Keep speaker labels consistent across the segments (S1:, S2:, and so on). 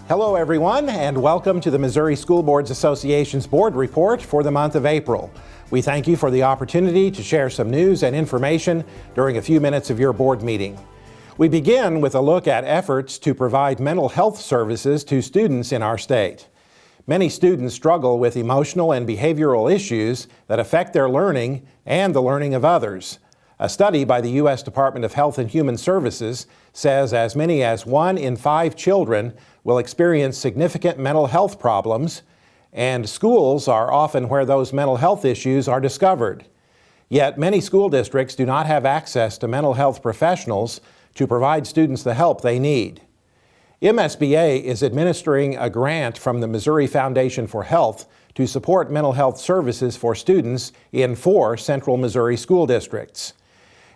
S1: Hello everyone, and welcome to the Missouri School Boards Association's Board Report for the month of April. We thank you for the opportunity to share some news and information during a few minutes of your board meeting. We begin with a look at efforts to provide mental health services to students in our state. Many students struggle with emotional and behavioral issues that affect their learning and the learning of others. A study by the U.S. Department of Health and Human Services says as many as 1 in 5 children will experience significant mental health problems, and schools are often where those mental health issues are discovered. Yet many school districts do not have access to mental health professionals to provide students the help they need. MSBA is administering a grant from the Missouri Foundation for Health to support mental health services for students in 4 central Missouri school districts.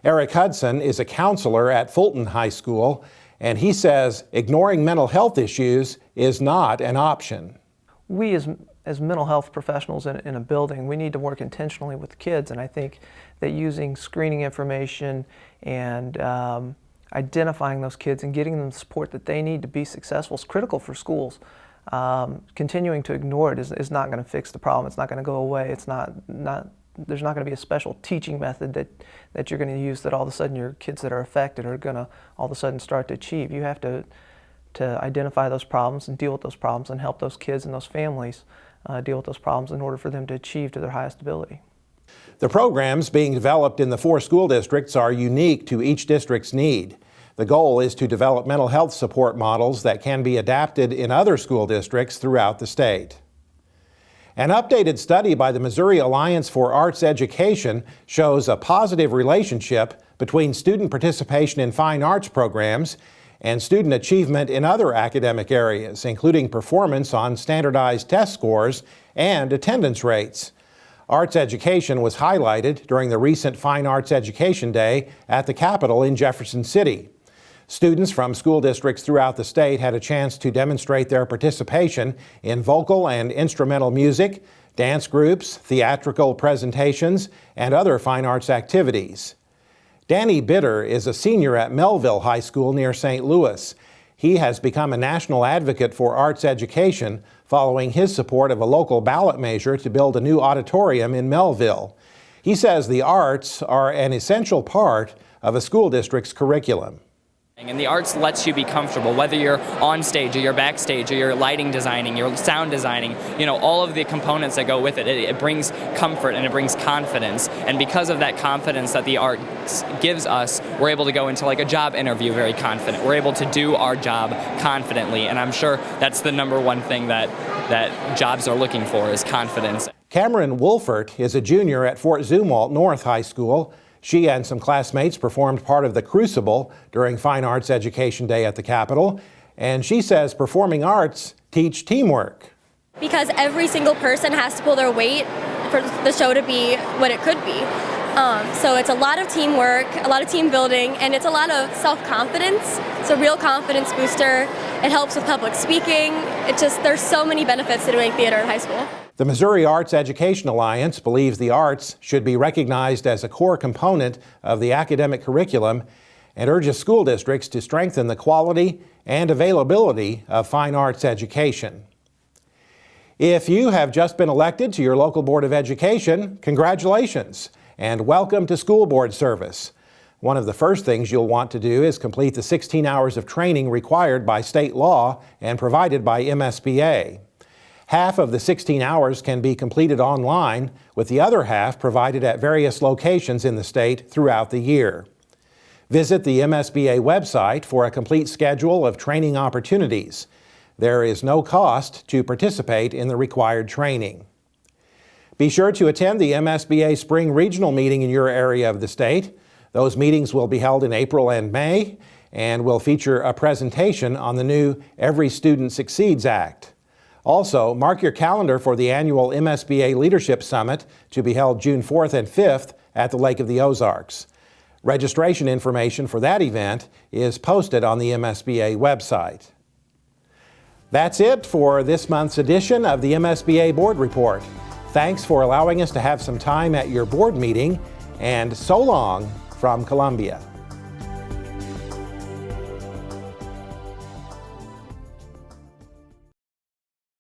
S1: Eric Hudson is a counselor at Fulton High School, and he says ignoring mental health issues is not an option.
S2: We as mental health professionals in a building, we need to work intentionally with kids, and I think that using screening information and identifying those kids and getting them the support that they need to be successful is critical for schools. Continuing to ignore it is not going to fix the problem. It's not going to go away. There's not going to be a special teaching method that you're going to use that all of a sudden your kids that are affected are going to all of a sudden start to achieve. You have to identify those problems and deal with those problems and help those kids and those families deal with those problems in order for them to achieve to their highest ability.
S1: The programs being developed in the 4 school districts are unique to each district's need. The goal is to develop mental health support models that can be adapted in other school districts throughout the state. An updated study by the Missouri Alliance for Arts Education shows a positive relationship between student participation in fine arts programs and student achievement in other academic areas, including performance on standardized test scores and attendance rates. Arts education was highlighted during the recent Fine Arts Education Day at the Capitol in Jefferson City. Students from school districts throughout the state had a chance to demonstrate their participation in vocal and instrumental music, dance groups, theatrical presentations, and other fine arts activities. Danny Bitter is a senior at Melville High School near St. Louis. He has become a national advocate for arts education following his support of a local ballot measure to build a new auditorium in Melville. He says the arts are an essential part of a school district's curriculum.
S3: And the arts lets you be comfortable, whether you're on stage or you're backstage or you're lighting designing, you're sound designing, all of the components that go with it. It brings comfort and it brings confidence. And because of that confidence that the arts gives us, we're able to go into like a job interview very confident. We're able to do our job confidently. And I'm sure that's the number one thing that jobs are looking for is confidence.
S1: Cameron Wolfert is a junior at Fort Zumwalt North High School. She and some classmates performed part of the Crucible during Fine Arts Education Day at the Capitol, and she says performing arts teach teamwork.
S4: Because every single person has to pull their weight for the show to be what it could be. So it's a lot of teamwork, a lot of team building, and it's a lot of self-confidence. It's a real confidence booster. It helps with public speaking. There's so many benefits to doing theater in high school.
S1: The Missouri Arts Education Alliance believes the arts should be recognized as a core component of the academic curriculum and urges school districts to strengthen the quality and availability of fine arts education. If you have just been elected to your local Board of Education, congratulations and welcome to school board service. One of the first things you'll want to do is complete the 16 hours of training required by state law and provided by MSBA. Half of the 16 hours can be completed online, with the other half provided at various locations in the state throughout the year. Visit the MSBA website for a complete schedule of training opportunities. There is no cost to participate in the required training. Be sure to attend the MSBA Spring Regional Meeting in your area of the state. Those meetings will be held in April and May and will feature a presentation on the new Every Student Succeeds Act. Also, mark your calendar for the annual MSBA Leadership Summit to be held June 4th and 5th at the Lake of the Ozarks. Registration information for that event is posted on the MSBA website. That's it for this month's edition of the MSBA Board Report. Thanks for allowing us to have some time at your board meeting, and so long from Columbia.